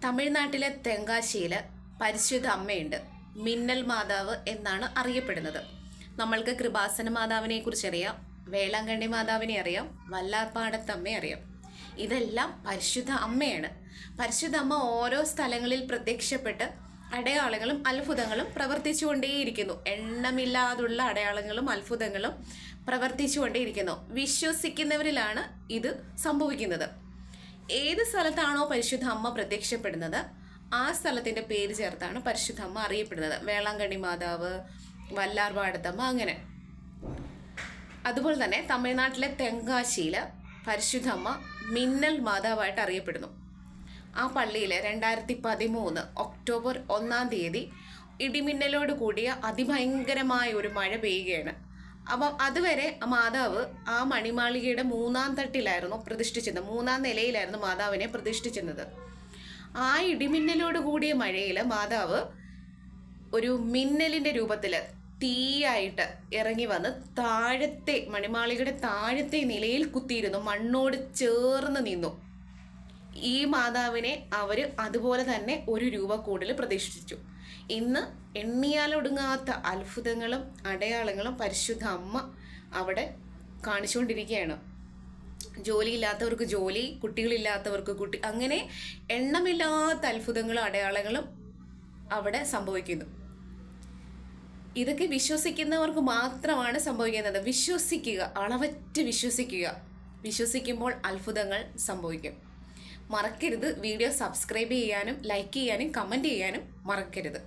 തമിഴ്നാട്ടിലെ തെങ്കാശിയിൽ പരിശുദ്ധ അമ്മയുണ്ട്. മിന്നൽ മാതാവ് എന്നാണ് അറിയപ്പെടുന്നത്. നമ്മൾക്ക് കൃപാസന മാതാവിനെ കുറിച്ച് അറിയാം, വേളാങ്കണ്ണി മാതാവിനെ അറിയാം, വല്ലാർപാടത്തമ്മയെ അറിയാം. ഇതെല്ലാം പരിശുദ്ധ അമ്മയാണ്. പരിശുദ്ധ അമ്മ ഓരോ സ്ഥലങ്ങളിൽ പ്രത്യക്ഷപ്പെട്ട് അടയാളങ്ങളും അത്ഭുതങ്ങളും പ്രവർത്തിച്ചുകൊണ്ടേയിരിക്കുന്നു. എണ്ണമില്ലാതുള്ള അടയാളങ്ങളും അത്ഭുതങ്ങളും പ്രവർത്തിച്ചുകൊണ്ടേയിരിക്കുന്നു. വിശ്വസിക്കുന്നവരിലാണ് ഇത് സംഭവിക്കുന്നത്. ഏത് സ്ഥലത്താണോ പരിശുദ്ധ അമ്മ പ്രത്യക്ഷപ്പെടുന്നത് ആ സ്ഥലത്തിൻ്റെ പേര് ചേർത്താണ് പരിശുദ്ധ അമ്മ അറിയപ്പെടുന്നത്. വേളാങ്കണ്ണി മാതാവ്, വല്ലാർപാടത്തമ്മ, അങ്ങനെ. അതുപോലെ തന്നെ തമിഴ്നാട്ടിലെ തെങ്കാശിയിൽ പരിശുദ്ധ അമ്മ മിന്നൽ മാതാവായിട്ട് അറിയപ്പെടുന്നു. ആ പള്ളിയിൽ 2013 ഒക്ടോബർ 1 ഇടിമിന്നലോട് കൂടിയ അതിഭയങ്കരമായ ഒരു മഴ പെയ്യുകയാണ്. അപ്പം അതുവരെ മാതാവ് ആ മണിമാളികയുടെ 3-ാം തട്ടിലായിരുന്നു പ്രതിഷ്ഠിച്ചിരുന്നത്. 3-ാം നിലയിലായിരുന്നു മാതാവിനെ പ്രതിഷ്ഠിച്ചിരുന്നത്. ആ ഇടിമിന്നലോട് കൂടിയ മഴയിൽ മാതാവ് ഒരു മിന്നലിൻ്റെ രൂപത്തിൽ തീയായിട്ട് ഇറങ്ങി വന്ന് താഴത്തെ മണിമാളികയുടെ താഴത്തെ നിലയിൽ കുത്തിയിരുന്നു, മണ്ണോട് ചേർന്ന് നിന്നു. ഈ മാതാവിനെ അവർ അതുപോലെ തന്നെ ഒരു രൂപ കൂടുതൽ പ്രതിഷ്ഠിച്ചു. ഇന്ന് എണ്ണിയാലൊടുങ്ങാത്ത അത്ഭുതങ്ങളും അടയാളങ്ങളും പരിശുദ്ധ അമ്മ അവിടെ കാണിച്ചുകൊണ്ടിരിക്കുകയാണ്. ജോലിയില്ലാത്തവർക്ക് ജോലി, കുട്ടികളില്ലാത്തവർക്ക് കുട്ടി, അങ്ങനെ എണ്ണമില്ലാത്ത അത്ഭുതങ്ങളും അടയാളങ്ങളും അവിടെ സംഭവിക്കുന്നു. ഇതൊക്കെ വിശ്വസിക്കുന്നവർക്ക് മാത്രമാണ് സംഭവിക്കുന്നത്. വിശ്വസിക്കുക, അളവറ്റ് വിശ്വസിക്കുക. വിശ്വസിക്കുമ്പോൾ അത്ഭുതങ്ങൾ സംഭവിക്കും. മറക്കരുത്. വീഡിയോ സബ്സ്ക്രൈബ് ചെയ്യാനും ലൈക്ക് ചെയ്യാനും കമൻറ്റ് ചെയ്യാനും മറക്കരുത്.